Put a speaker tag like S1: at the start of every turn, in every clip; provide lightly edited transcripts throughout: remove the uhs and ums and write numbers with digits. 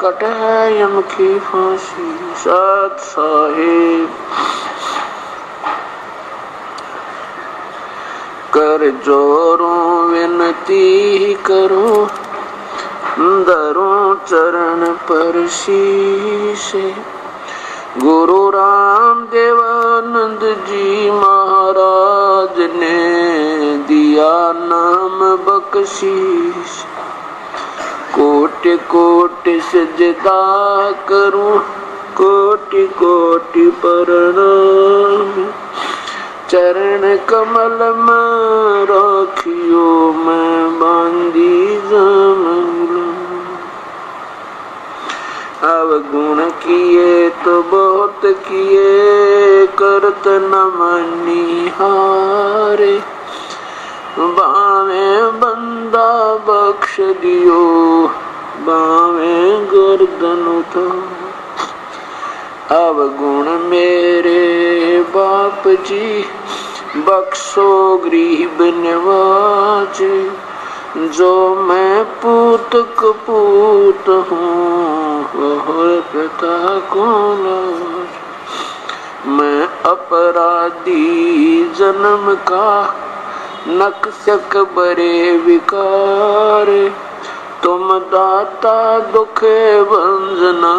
S1: Cut है यम की फांसी। सत साहिब कर जोरों विनती करो, धरो चरण पर शीशे। गुरु राम देवानंद जी महाराज ने दिया नाम बख्शीश। कोटि कोटि सजदा करूं, कोटि कोटि प्रणाम। चरण कमल में राखियो मैं बांधी जमूला। अवगुण किए तो बहुत किए, करत न मनिहारे। बावे बंदा बख्श दियो, बावे गर्दन उतार। अवगुण मेरे बाप जी, बख्शो गरीब निवाज। जो मैं पूत कपूत हूँ, वह पिता को लाज। मैं अपराधी जन्म का, नक्सक बरे विकार। तुम दाता दुखे भंजना,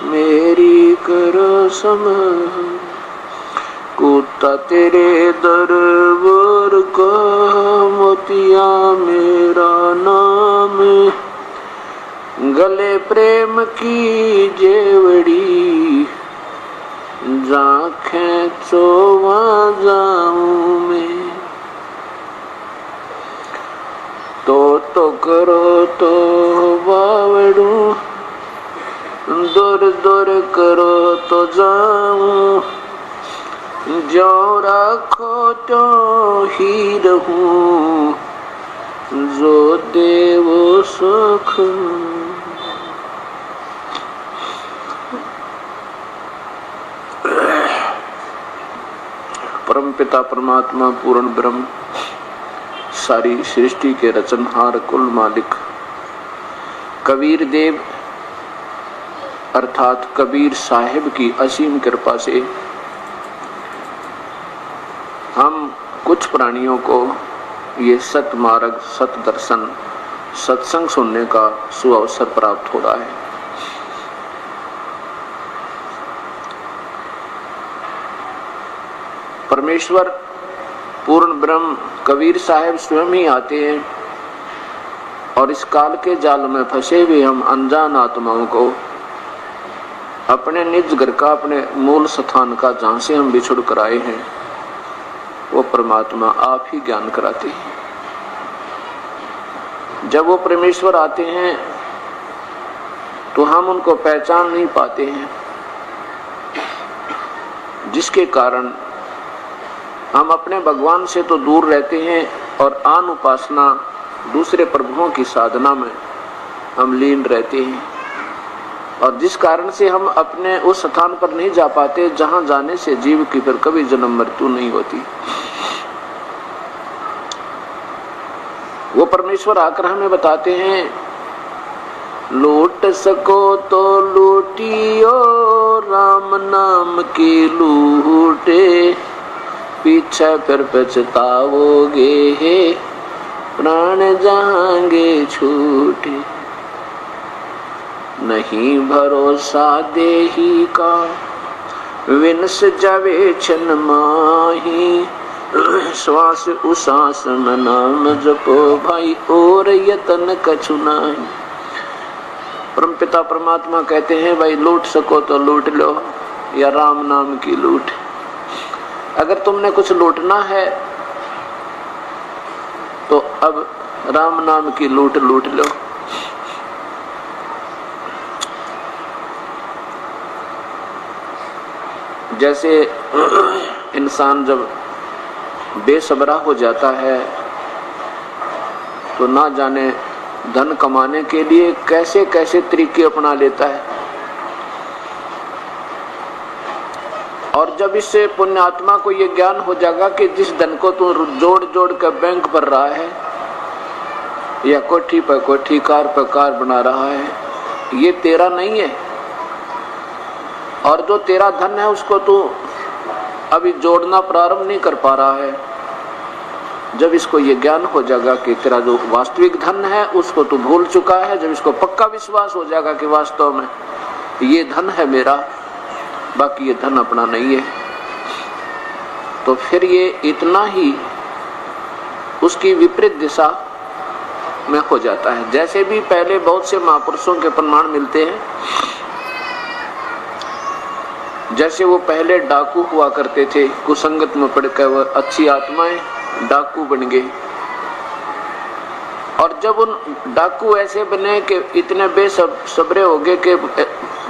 S1: मेरी करो समझ। कूता तेरे दरबार का, मोतिया मेरा नाम। गले प्रेम की जेवड़ी, जा खेचो वहाँ जाऊं मैं। तो करो तो बावड़ू, दूर दूर करो तो जाऊं। जो रखो तो ही रहूं, जो देवो सुख। परमपिता परमात्मा पूर्ण ब्रह्म, सारी सृष्टि के रचनहार कुल मालिक कबीर देव अर्थात कबीर साहिब की असीम कृपा से हम कुछ प्राणियों को ये सत मार्ग, सत दर्शन, सत्संग सुनने का सुअवसर प्राप्त हो रहा है। परमेश्वर पूर्ण ब्रह्म कबीर साहिब स्वयं ही आते हैं और इस काल के जाल में फंसे हुए हम अनजान आत्माओं को अपने निज घर का, अपने मूल स्थान का, जहां से हम बिछुड़ कर आए हैं, वो परमात्मा आप ही ज्ञान कराते हैं। जब वो परमेश्वर आते हैं तो हम उनको पहचान नहीं पाते हैं, जिसके कारण हम अपने भगवान से तो दूर रहते हैं और आन उपासना दूसरे प्रभुओं की साधना में हम लीन रहते हैं, और जिस कारण से हम अपने उस स्थान पर नहीं जा पाते जहां जाने से जीव की फिर कभी जन्म मृत्यु नहीं होती। वो परमेश्वर आकर हमें बताते हैं, लूट सको तो लूटियो, राम नाम की लूटे। पीछे फिर पछताओगे, प्राण जाएंगे छूटे। नहीं भरोसा देही का, विनस जावे छन माही। श्वास उसास में नाम जपो भाई, और यतन कछु नहीं। परमपिता परमात्मा कहते हैं, भाई लूट सको तो लूट लो, या राम नाम की लूट। अगर तुमने कुछ लूटना है तो अब राम नाम की लूट लूट लो। जैसे इंसान जब बेसब्रा हो जाता है तो ना जाने धन कमाने के लिए कैसे कैसे तरीके अपना लेता है, और जब इससे पुण्यात्मा को ये ज्ञान हो जाएगा कि जिस धन को तू जोड़ जोड़ कर बैंक भर रहा है, या कोठी पर कोठी, कार पर कार बना रहा है, ये तेरा नहीं है, और जो तेरा धन है उसको तू अभी जोड़ना प्रारंभ नहीं कर पा रहा है। जब इसको ये ज्ञान हो जाएगा कि तेरा जो वास्तविक धन है उसको तू भूल चुका है, जब इसको पक्का विश्वास हो जाएगा कि वास्तव में ये धन है मेरा, बाकी ये धन अपना नहीं है, तो फिर ये इतना ही उसकी विपरीत दिशा में हो जाता है। जैसे भी पहले बहुत से महापुरुषों के प्रमाण मिलते हैं, जैसे वो पहले डाकू हुआ करते थे, कुसंगत में पड़कर वो अच्छी आत्माएं डाकू बन गए, और जब उन डाकू ऐसे बने कि इतने बेसब्रे हो गए कि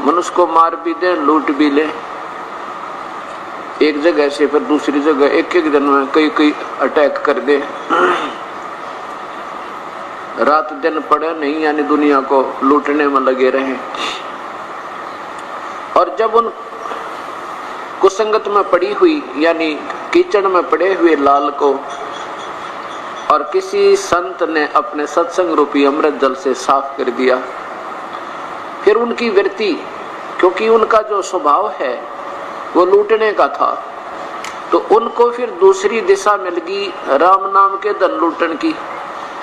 S1: मनुष्य को मार भी दे, लूट भी ले, एक जगह से फिर दूसरी जगह एक एक दिन में कई अटैक कर दे, रात दिन पड़े नहीं, यानी दुनिया को लूटने में लगे रहे। और जब उन कुसंगत में पड़ी हुई यानी कीचड़ में पड़े हुए लाल को और किसी संत ने अपने सत्संग रूपी अमृत जल से साफ कर दिया, फिर उनकी वृत्ति, क्योंकि उनका जो स्वभाव है वो लूटने का था, तो उनको फिर दूसरी दिशा मिल गई राम नाम के धन लूटन की,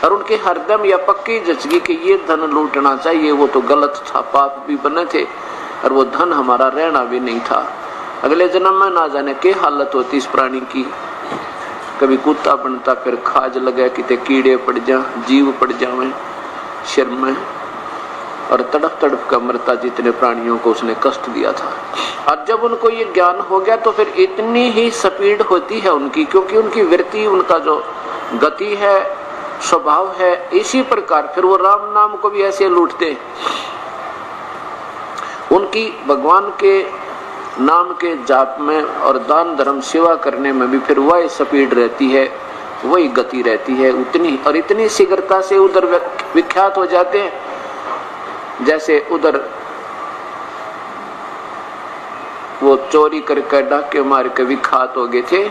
S1: और उनके हरदम या पक्की जच गई कि ये धन लूटना चाहिए, वो तो गलत था, पाप भी बने थे और वो धन हमारा रहना भी नहीं था। अगले जन्म में ना जाने के हालत होती इस प्राणी की, कभी कुत्ता बनता, फिर खाज लगे, किते कीड़े पड़ जा, जीव पड़ जावे सिर में, और तड़प तड़प का मरता जितने प्राणियों को उसने कष्ट दिया था। और जब उनको ये ज्ञान हो गया तो फिर इतनी ही स्पीड होती है उनकी, क्योंकि उनकी वृत्ति, उनका जो गति है, स्वभाव है इसी प्रकार, फिर वो राम नाम को भी ऐसे लूटते। उनकी भगवान के नाम के जाप में और दान धर्म सेवा करने में भी फिर वही स्पीड रहती है, वही गति रहती है, उतनी और इतनी शीघ्रता से उधर विख्यात हो जाते हैं। जैसे उधर वो चोरी करके डाके मार के विख्यात हो गए थे,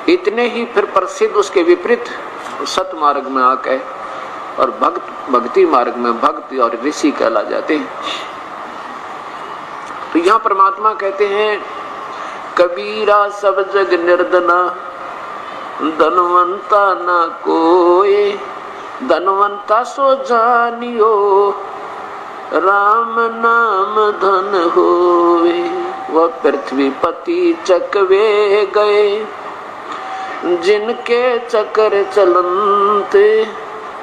S1: इतने ही फिर प्रसिद्ध उसके विपरीत सत मार्ग में आके और भक्ति मार्ग में भक्त और ऋषि कहला जाते हैं। तो यहाँ परमात्मा कहते हैं, कबीरा सब जग निर्धना, धनवंता न कोई, धनवंता सो जानियो, राम नाम धन होवे। वह पृथ्वी पति चकवे गए, जिनके चक्कर चलनते,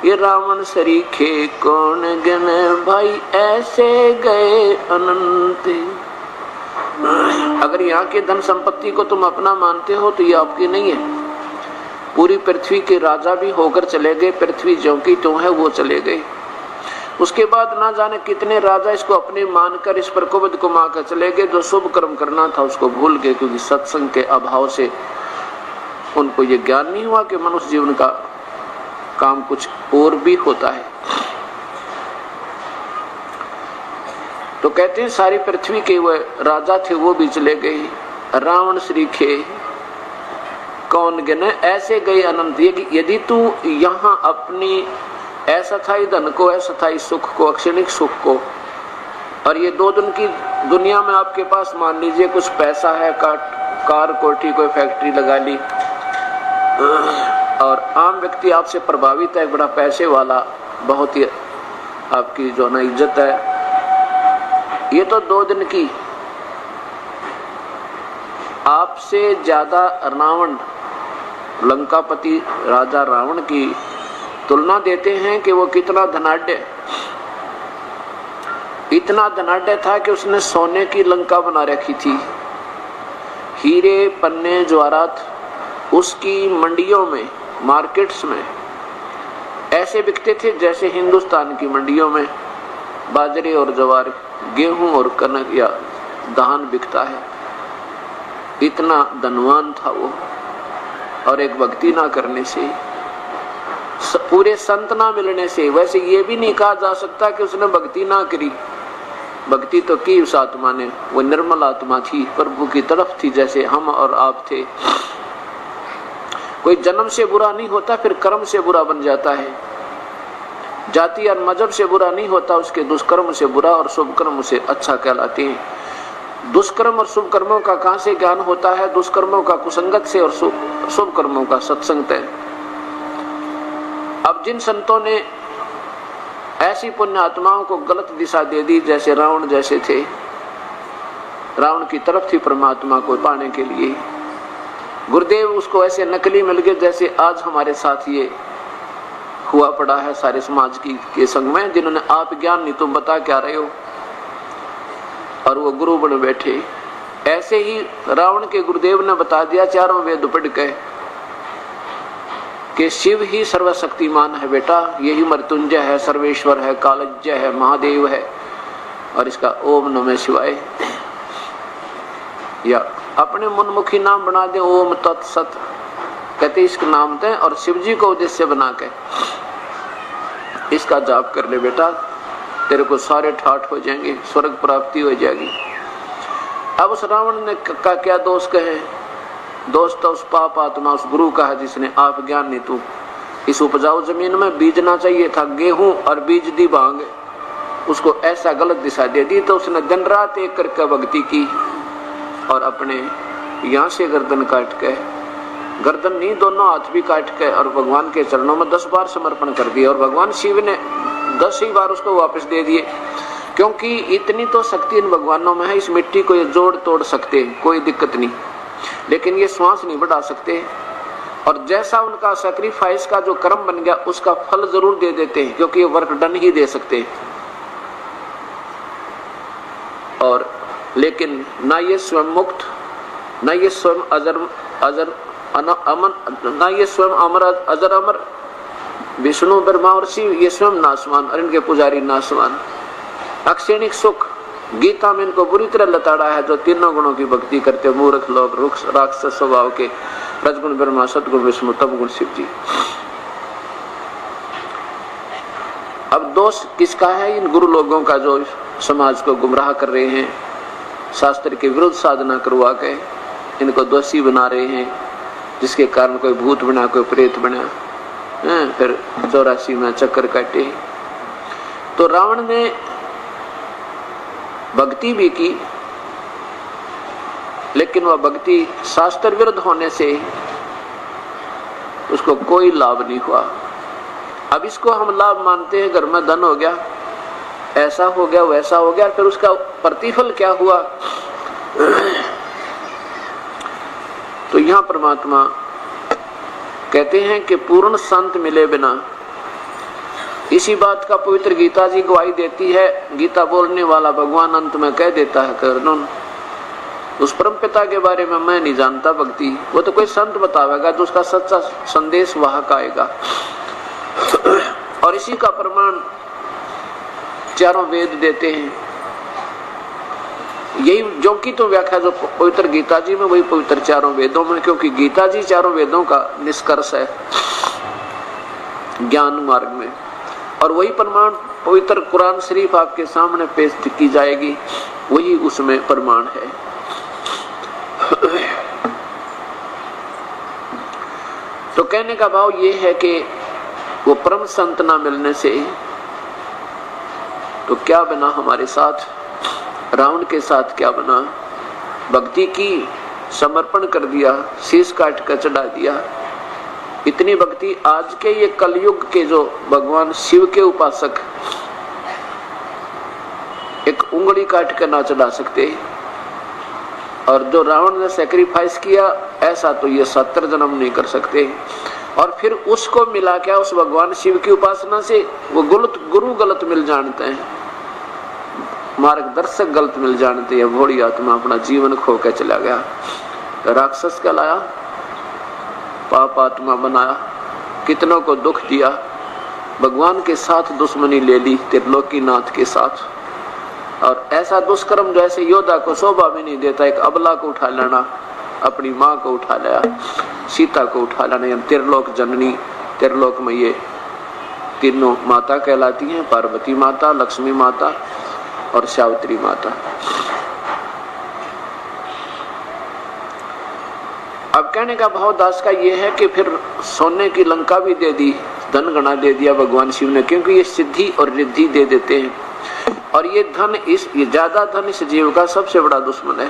S1: ये रावण सरीखे कौन गने, भाई ऐसे गए अनंत। अगर यहाँ के धन संपत्ति को तुम अपना मानते हो तो ये आपकी नहीं है। पूरी पृथ्वी के राजा भी होकर चले गए, पृथ्वी जो की तो है वो चले गए। उसके बाद ना जाने कितने राजा इसको अपने मानकर इस पर कुबद कुमा कर चले गए, जो शुभ कर्म करना था उसको भूल गए, क्योंकि सत्संग के अभाव से उनको ये ज्ञान नहीं हुआ कि मनुष्य जीवन का काम कुछ और भी होता है। तो कहते हैं सारी पृथ्वी के वो राजा थे वो भी चले गए, रावण श्रीखे कौन गिने, ऐसे गए अनंत। यदि तू यहाँ अपनी अस्थायी धन को, अस्थायी सुख को, अक्षणिक सुख को, और ये 2 दिन की दुनिया में आपके पास मान लीजिए कुछ पैसा है, कार कोठी कोई फैक्ट्री लगा ली, और आम व्यक्ति आपसे प्रभावित है, बड़ा पैसे वाला, बहुत ही आपकी जो ना इज्जत है, ये तो 2 दिन की। आपसे ज्यादा रावण, लंकापति राजा रावण की तुलना देते हैं कि वो कितना धनाढ्य, इतना धनाढ्य था कि उसने सोने की लंका बना रखी थी, हीरे पन्ने ज्वारात उसकी मंडियों में, मार्केट्स में ऐसे बिकते थे जैसे हिंदुस्तान की मंडियों में बाजरे और ज्वार, गेहूं और कनक या धान बिकता है। इतना धनवान था वो, और एक भक्ति ना करने से, पूरे संत ना मिलने से। वैसे ये भी नहीं कहा जा सकता कि उसने भक्ति ना करी, भक्ति तो की उस आत्मा ने, वो निर्मल आत्मा थी, प्रभु की तरफ थी, जैसे हम और आप थे। कोई जन्म से बुरा नहीं होता, फिर कर्म से बुरा बन जाता है। जाति और मजहब से बुरा नहीं होता, उसके दुष्कर्म से बुरा और शुभ कर्म से अच्छा कहलाते हैं। दुष्कर्म और शुभ कर्मों का कहां से ज्ञान होता है? दुष्कर्मों का कुसंगत से और शुभ कर्मों का सत्संग है। अब जिन संतों ने ऐसी पुण्य आत्माओं को गलत दिशा दे दी, जैसे रावण जैसे थे, रावण की तरफ थी परमात्मा को पाने के लिए, गुरुदेव उसको ऐसे नकली मिल गए जैसे आज हमारे साथ ये हुआ पड़ा है सारे समाज के संग में, जिन्होंने आप ज्ञान नहीं तुम बता क्या रहे हो, और वो गुरु बन बैठे। ऐसे ही रावण के गुरुदेव ने बता दिया चारों वेद पढ़ के कि शिव ही सर्वशक्तिमान है बेटा, यही मृत्युंजय है, सर्वेश्वर है, कालज्ञ है, महादेव है, और इसका ओम नमः शिवाय या अपने मनमुखी नाम बना दे, ओम तत्सत कहते इसका नाम दें, और शिव जी को उद्देश्य बना के इसका जाप कर ले बेटा, तेरे को सारे ठाठ हो जाएंगे, स्वर्ग प्राप्ति हो जाएगी। अब उस रावण ने का क्या दोष कहे? दोष तो उस पाप आत्मा उस गुरु का है जिसने आप ज्ञान नहीं तू इस उपजाऊ जमीन में बीजना चाहिए था गेहूं और बीज दी भांग, उसको ऐसा गलत दिशा दे दी, तो उसने दिन रात एक करके भक्ति की और अपने यहाँ से गर्दन काट के, गर्दन नहीं दोनों हाथ भी काट के, और भगवान के चरणों में 10 बार समर्पण कर दिया, और भगवान शिव ने 10 ही बार उसको वापस दे दिए, क्योंकि इतनी तो शक्ति इन भगवानों में है, इस मिट्टी को ये जोड़ तोड़ सकते, कोई दिक्कत नहीं, लेकिन ये श्वास नहीं बढ़ा सकते। और जैसा उनका सैक्रिफाइस का जो कर्म बन गया उसका फल जरूर दे देते हैं, क्योंकि ये वर्क डन ही दे सकते हैं। और लेकिन ना ये स्वयं मुक्त, ना ये स्वयं अजर अमन, ना ये स्वयं अमर अजर अमर, विष्णु ब्रह्मा और शिव ये स्वयं नाशवान और इनके पुजारी नाशवान। अक्षणिक सुख गीता में इनको बुरी तरह लताड़ा है, जो तीनों गुणों की भक्ति करते, मूर्ख लोग, रुक्ष राक्षस स्वभाव के, रजगुण ब्रह्मा, सतगुण विष्णु, तमगुण शिव जी। अब दोष किसका है? इन गुरु लोगों का, जो समाज को गुमराह कर रहे हैं, शास्त्र के विरुद्ध साधना करवा के इनको दोषी बना रहे हैं, जिसके कारण कोई भूत बना, कोई प्रेत बना, फिर 84 में चक्कर काटे। तो रावण ने भक्ति भी की, लेकिन वह भक्ति शास्त्र विरुद्ध होने से उसको कोई लाभ नहीं हुआ। अब इसको हम लाभ मानते हैं, घर में धन हो गया, ऐसा हो गया, वैसा हो गया, फिर उसका प्रतिफल क्या हुआ? तो यहां परमात्मा कहते हैं कि पूर्ण संत मिले बिना, इसी बात का पवित्र गीता जी गवाही देती है। गीता बोलने वाला भगवान अंत में कह देता है, कर्णन उस परम पिता के बारे में मैं नहीं जानता भक्ति, वो तो कोई संत बतावेगा जो उसका सच्चा संदेश वाहक आएगा। और इसी का प्रमाण चारों वेद देते हैं। यही जो की तो व्याख्या जो पवित्र गीता जी में, वही पवित्र चारों वेदों में, क्योंकि गीता जी चारों वेदों का निष्कर्ष है ज्ञान मार्ग में। और वही प्रमाण पवित्र कुरान शरीफ आपके सामने पेश की जाएगी, वही उसमें प्रमाण है। तो कहने का भाव ये है कि वो परम संत ना मिलने से तो क्या बना हमारे साथ? रावण के साथ क्या बना? भक्ति की, समर्पण कर दिया, शीश काट कर चढ़ा दिया। इतनी भक्ति आज के ये कलयुग के जो भगवान शिव के उपासक एक उंगली काट कर ना चढ़ा सकते, और जो रावण ने सैक्रिफाइस किया ऐसा तो ये 70 जन्म नहीं कर सकते। और फिर उसको मिला क्या उस भगवान शिव की उपासना से? वो गुरु गलत मिल जानते हैं, मार्गदर्शक गलत मिल जानते हैं, भोली आत्मा अपना जीवन खो के चला गया, तो राक्षस कहलाया, पाप आत्मा बनाया, कितनों को दुख दिया, भगवान के साथ दुश्मनी ले ली, त्रिलोकीनाथ के साथ। और ऐसा दुष्कर्म जो ऐसे योद्धा को शोभा भी नहीं देता, एक अबला को उठा लेना, अपनी माँ को उठा लिया, सीता को उठा लेना, त्रिलोक जननी, त्रिलोक में ये तीनों माता कहलाती हैं, पार्वती माता, लक्ष्मी माता और सावित्री माता। अब कहने का भाव दास का ये है कि फिर सोने की लंका भी दे दी, धन गणा दे दिया भगवान शिव ने, क्योंकि ये सिद्धि और रिद्धि दे देते हैं। और ये धन, ये ज्यादा धन इस जीव का सबसे बड़ा दुश्मन है।